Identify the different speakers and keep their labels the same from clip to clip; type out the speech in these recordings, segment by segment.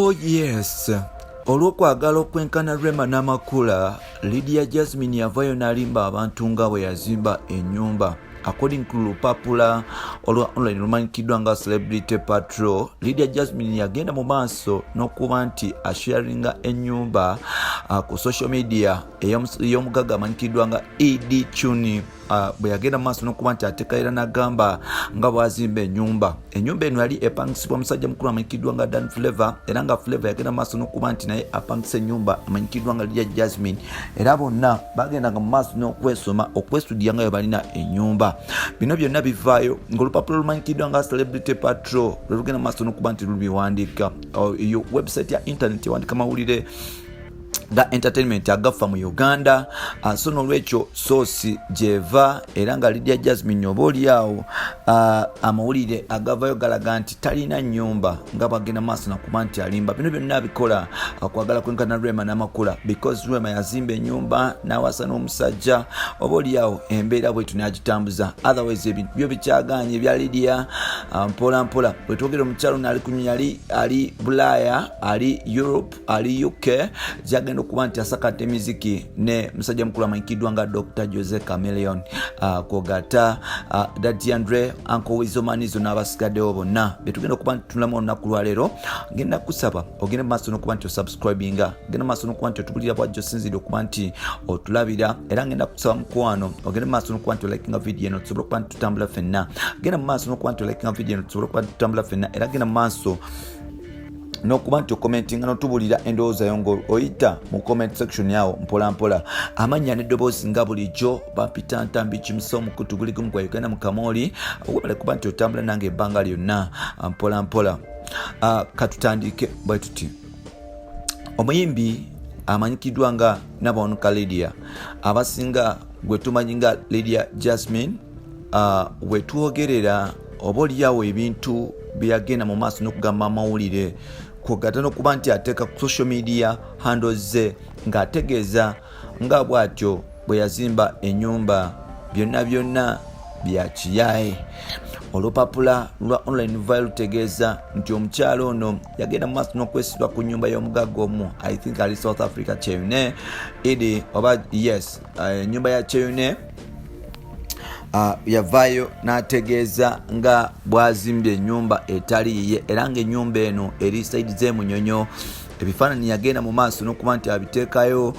Speaker 1: Oh yes. Olwokwagala okwenkana Rema Namakula, Lydia Jazmine yavayo n'alimba abantu nga bwe yazimba ennyumba. According to Lupapula online lumanyikiddwa nga Celebrity Patrol, Lydia Jazmine yagenda mu maaso n'okuba nti asharinga ennyumba ku social media ey'omugagga amanyikiddwa nga Ed Chuni. Bwe yagenda mu maaso n'okuba nti ateekaera n'agamba nga bw'azimba ennyumba eno yali epangisibwa omusajja mukulu amanyikiddwa nga Dan Flavor, era nga Flavor yagenda mu maaso n'okuba nti naye apangisa ennyumba amanyikiddwa nga Lydia Jazmine, era bonna bagendanga mu maaso n'okwesoma okwestudia nga balina ennyumba. Bino byonna bivaayo ng'olupapula lumanyikiddwa nga Celebrity Patrol lwe lugenda mu maaso n'okuba nti lubiwandiika. Iyo website ya internet ewandiika mawulire ga entertainment agafa mu Uganda. So n'olwekyo source gyeva era nga Lydia Jazmine oba oliawo amawulire agavayo galaga nti talina nnyumba nga bagenda maaso nakuba nti alimba. Bino byonna bikola kwagala kwenkana Rema Namakula because Rema yazimba ennyumba n'awasa n'omusajja, oba oliawo embeera bwetu n'agitambuza. Otherwise ebintu byo bikyaganye ebya Lydia mpola mpola. Bwe twogera omukyalo n'ali kunyali ali Bulaya, ali Europe, ali UK, jagenda okuba nti asakata emiziki ne musajja mukulu amanyikiddwa nga Dr. Jose Chameleon, Kogata, Daddy Andre, Uncle Wizomanizo n'abasigaddewo bonna. Betugenda okuba nti tulamu olunaku lwa leero. Ngenda kusaba ogende mu maaso n'okuba nti osubscribinga, genda mu maaso n'okuba nti otubulira bwajjo sinzire okuba nti otulabira, era ngenda kusaba mukwano ogende mu maaso n'okuba nti olikinga video eno tusobole okuba nti tutambula ffenna. Genda mu maaso n'okuba nti olikinga video eno tusobole okuba nti tutambula ffenna, era genda mu maaso n'okuba nti okomentinga n'otubulira endowooza yo ng'oyita mu comment section yawo mpola mpola. Amannya n'eddoboozi nga bulijjo Bapita Ntambi Kimusa omukutu guli gumu gwa Uganda Mukamooli, webale kuba nti otambula nange ebbanga lyonna mpola mpola. Katutandike bwe tuti. Omuyimbi amanyikiddwa nga Namakula Lydia, abasinga gwe tumanyi nga Lydia Jazmine, we twogerera oba oliawo ebintu byagenda mu maaso n'okugamba amawulire kwogata n'okuba nti ateeka ku social media handles ze ng'ategeeza nga bw'atyo bwe yazimba ennyumba byonna byonna bya kiyaye. Olupapula lwa online luvayo lutegeeza nti omukyalo ono yagenda mu maaso n'okwesibwa ku nnyumba y'omugagga omu, I think ali South Africa, Kyeyune Idi oba yes, ennyumba ya Kyeyune. Yavayo n'ategeeza nga bwazimbye ennyumba etali yiye, era ng'ennyumba eno eri side z'emunyonyo. Ebifaananyi yagenda mu maaso n'okuba nti abiteekayo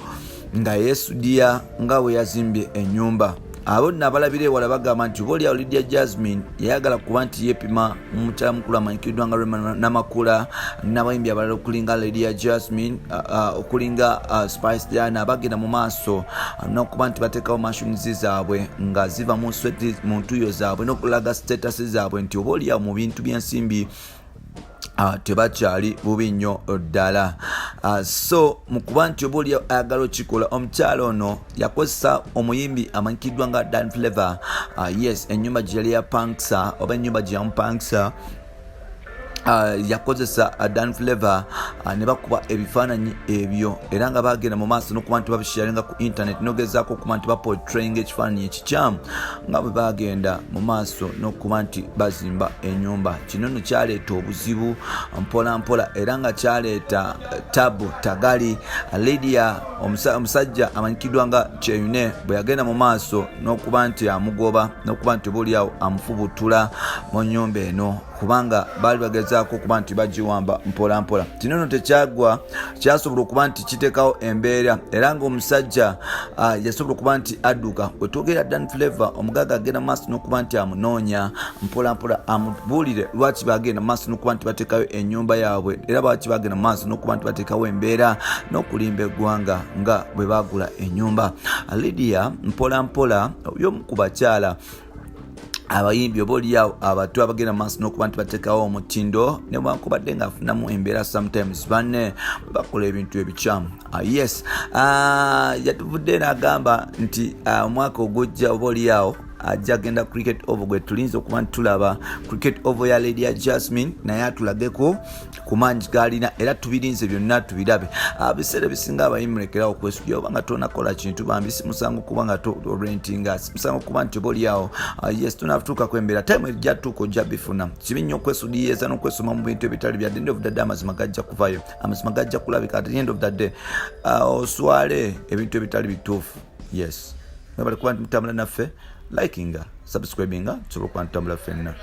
Speaker 1: nga yeesudia nga bwe yazimbye ennyumba. Abo nno abalabira ewala bagamba nti oba oliawo Lydia Jazmine yayagala kuba nti yeepima mu mukyala mukulu amanyikiddwa nga Rema Namakula n'abayimbi abalala okulinga Lydia Jazmine, okulinga Spice Diana, bagenda mu maaso n'okuba nti bateekawo mashinizi zaabwe nga ziva mu nsweti mu ntuyo zaabwe n'okulaga status zaabwe nti oba oliawo mu bintu by'ensimbi tebakyali bubi nnyo ddala. So mukuba nti oba oli ayagala okikola, omukyalo ono yakozesa omuyimbi amanyikiddwa nga Dan Flavor. Yes, ennyumba gye yali yapangisa oba ennyumba gye yamupangisa yakozesa Dan Flavor ne bakuba ebifaananyi ebyo, era nga bagenda mu maaso n'okuba nti babisharinga ku internet n'ogezaako okuba nti baportrayinga ekifaananyi ekikyamu nga bwe bagenda mu maaso n'okuba nti bazimba ennyumba. Kino nno kyaleeta obuzibu mpola mpola, era nga kyaleeta tabu tagali. Lydia omusajja amanyikiddwa nga Kyeyune bwe yagenda mu maaso n'okuba nti amugoba n'okuba nti oba oliawo amufubutula mu nnyumba eno, kubanga baali bagezaako okuba nti bagiwamba mpola mpola. Kino nno tekyagwa, kyasobola okuba nti kiteekawo embeera, era ng'omusajja yasobola okuba nti adduka. Bwe twogera Dan Flavor, omugagga agenda mu maaso n'okuba nti amunoonya mpola mpola, amubuulire lwaki bagenda mu maaso n'okuba nti bateekayo ennyumba yaabwe, era lwaki bagenda mu maaso n'okuba nti bateekawo embeera n'okulimba eggwanga nga bwe baagula ennyumba. Lydia mpola mpola y'omu ku bakyala abayimbi oba oliawo abato abagenda maaso n'okuba nti bateekawo omutindo ne bwankubadde ng'afunamu embeera sometimes banne bakola ebintu ebikyamu. Yes, yatuvudde n'agamba nti omwaka ogujja oba oliawo ajja genda cricket over gwe tulinze okuba tulaba cricket over ya Lydia Jazmine naye atulageko ku mangi galina era tubirinze byonna tubirabe biseera bisinga abayimulekerawo kwesujja oba nga tonakola kintu bambi simusango kuba nga rentinga simusango kuba nti oboliawo yes tunatuuka kwembeera time ejja tuuka ojja bifuna kibi nnyo okwesudiyeeza n'okwesoma mu bintu ebitali bya the end of the day amazima gajja kuvayo amazima gajja kulabika at the end of the day oswale ebintu ebitali bituufu yes bali kuba ntambula naffe likinga subscribinga tusobola kuba ntambula ffenna